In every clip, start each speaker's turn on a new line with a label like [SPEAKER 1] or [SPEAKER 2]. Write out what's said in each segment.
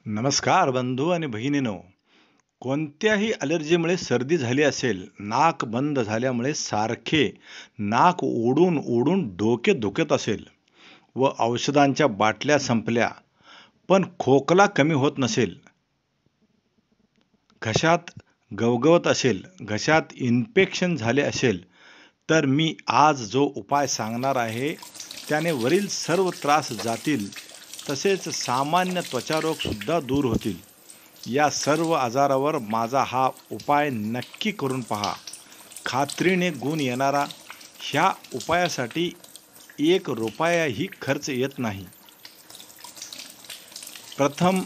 [SPEAKER 1] नमस्कार बंधू आणि भगिनीनो. कोणत्याही अलर्जीमुळे सर्दी झाली असेल, नाक बंद झाल्यामुळे सारखे नाक ओढून ओढून डोके दुखत असेल व औषधांच्या बाटल्या संपल्या पण खोकला कमी होत नसेल, घशात गवगवत असेल, घशात इन्फेक्शन झाले असेल, तर मी आज जो उपाय सांगणार आहे त्याने वरील सर्व त्रास जातील, तसेच सामान्य त्वचारोग सुद्धा दूर होतील. या सर्व आजारावर माझा हा उपाय नक्की करून पहा. खात्रीने गुण येणारा ह्या उपायासाठी 1 रुपयाही खर्च येत नाही. प्रथम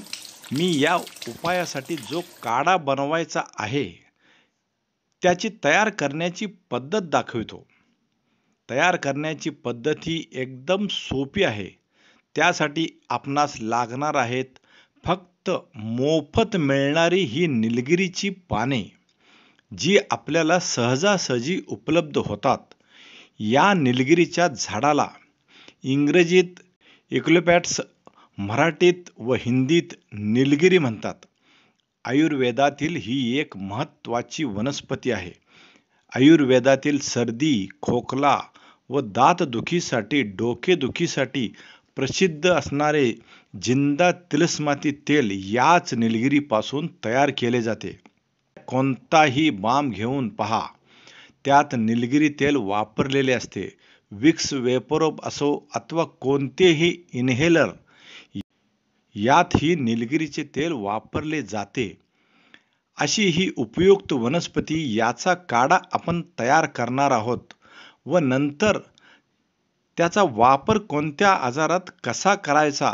[SPEAKER 1] मी या उपायासाठी जो काढा बनवायचा आहे त्याची तयार करण्याची पद्धत दाखवितो. तयार करण्याची पद्धत ही एकदम सोपी आहे. त्यासाठी आपणास लागणार आहेत फक्त मोफत मिळणारी ही निलगिरीची पाने, जी आपल्याला सहजासहजी उपलब्ध होतात. या निलगिरीच्या झाडाला इंग्रजीत युकॅलिप्टस, मराठीत व हिंदीत निलगिरी म्हणतात. आयुर्वेदातील ही एक महत्त्वाची वनस्पती आहे. आयुर्वेदातील सर्दी, खोकला व दातदुखीसाठी, डोकेदुखीसाठी प्रसिद्ध असणारे जिंदा तिलस्माती तेल याच निलगिरीपासून तयार केले जाते. कोणताही बाम घेऊन पहा, त्यात निलगिरी तेल वापरलेले असते. विक्स वेपोरोब असो अथवा कोणतेही इन्हेलर, यात ही निलगिरीचे तेल वापरले जाते. अशी ही उपयुक्त वनस्पती, याचा काढा आपण तयार करणार आहोत व नंतर त्याचा वापर कोणत्या आजारात कसा करायचा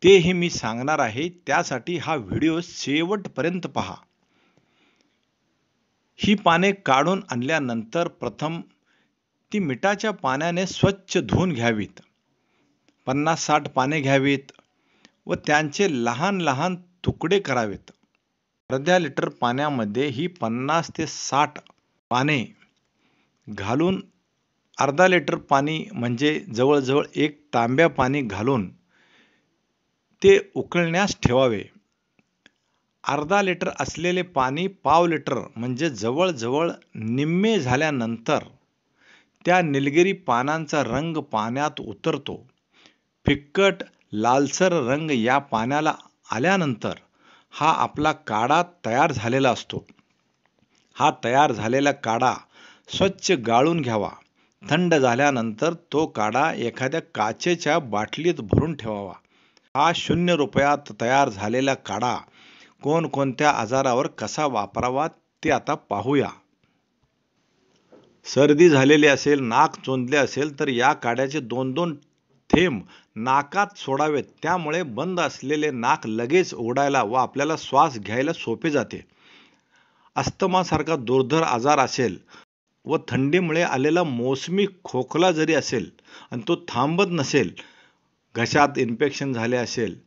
[SPEAKER 1] तेही मी सांगणार आहे. त्यासाठी हा व्हिडिओ शेवटपर्यंत पहा. ही पाने काढून आणल्यानंतर प्रथम ती मिठाच्या पाण्याने स्वच्छ धुवून घ्यावीत. 50-60 पाने घ्यावीत व त्यांचे लहान लहान तुकडे करावेत. अर्ध्या लिटर पाण्यामध्ये ही 50 ते 60 पाने घालून, अर्धा लिटर पाणी म्हणजे जवळजवळ 1 तांब्या पाणी घालून ते उकळण्यास ठेवावे. अर्धा लिटर असलेले पाणी पाव लिटर म्हणजे जवळजवळ निम्मे झाल्यानंतर त्या निलगिरी पानांचा रंग पाण्यात उतरतो. फिक्कट लालसर रंग या पाण्याला आल्यानंतर हा आपला काढा तयार झालेला असतो. हा तयार झालेला काढा स्वच्छ गाळून घ्यावा. थंड झाल्यानंतर तो काढा एखाद्या काचेच्या बाटलीत भरून ठेवावा. हा 0 रुपयात तयार झालेला काढा कोणकोणत्या आजारावर कसा वापरावा ते आता पाहूया. सर्दी झालेली असेल, नाक चोंदले असेल तर या काढ्याचे 2-2 थेंब नाकात सोडावेत. त्यामुळे बंद असलेले नाक लगेच उघडायला व आपल्याला श्वास घ्यायला सोपे जाते. अस्थमासारखा दुर्धर आजार असेल व थंडीमुळे आलेला मोसमी खोकला जरी असेल आणि तो थांबत नसेल, घशात इन्फेक्शन झाले असेल,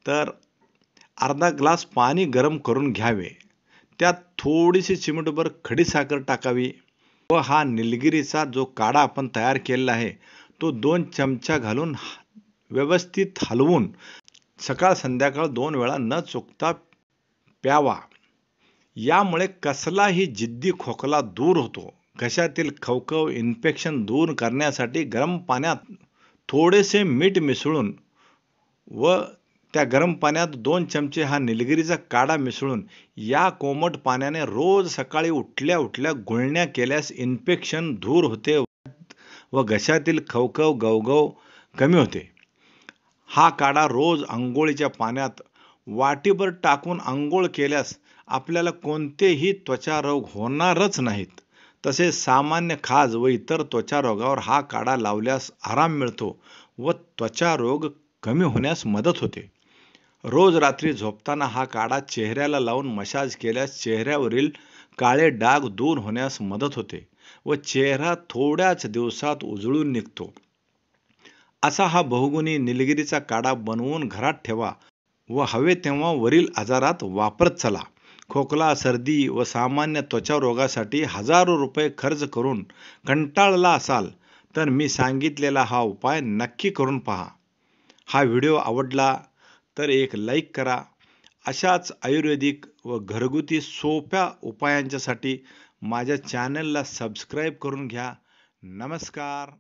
[SPEAKER 1] तर अर्धा ग्लास पाणी गरम करून घ्यावे. त्यात थोडीशी चिमूटभर खडीसाखर टाकावी व हा निलगिरीचा जो काढा आपण तयार केलेला आहे तो 2 चमचा घालून व्यवस्थित हलवून सकाळ संध्याकाळ 2 वेळा न चुकता प्यावा. यामुळे कसलाही जिद्दी खोकला दूर होतो. घशातील खवखव, इन्फेक्शन दूर करण्यासाठी गरम पाण्यात थोडेसे मीठ मिसळून व त्या गरम पाण्यात 2 चमचे हा निलगिरीचा काढा मिसळून या कोमट पाण्याने रोज सकाळी उठल्या उठल्या गुळण्या केल्यास इन्फेक्शन दूर होते व घशातील खवखव, गवगव कमी होते. हा काढा रोज अंघोळीच्या पाण्यात वाटीभर टाकून अंघोळ केल्यास आपल्याला कोणतेही त्वचा रोग होणारच नाहीत. तसेच सामान्य खाज व इतर त्वचा रोगावर हा काढा लावल्यास आराम मिळतो व त्वचा रोग कमी होण्यास मदत होते. रोज रात्री झोपताना हा काढा चेहऱ्याला लावून मसाज केल्यास चेहऱ्यावरील काळे डाग दूर होण्यास मदत होते व चेहरा थोड्याच दिवसात उजळून निघतो. असा हा बहुगुणी निलगिरीचा काढा बनवून घरात ठेवा व हवे तेव्हा वरील आजारात वापरत चला. खोकला, सर्दी व सामान्य त्वचा रोगासाठी हजारो रुपये खर्च करून कंटाळला असाल तर मी सांगितलेला हा उपाय नक्की करून पहा. हा व्हिडिओ आवडला तर एक लाईक करा. अशाच आयुर्वेदिक व घरगुती सोप्या उपायांच्यासाठी माझ्या चॅनलला सबस्क्राईब करून घ्या. नमस्कार.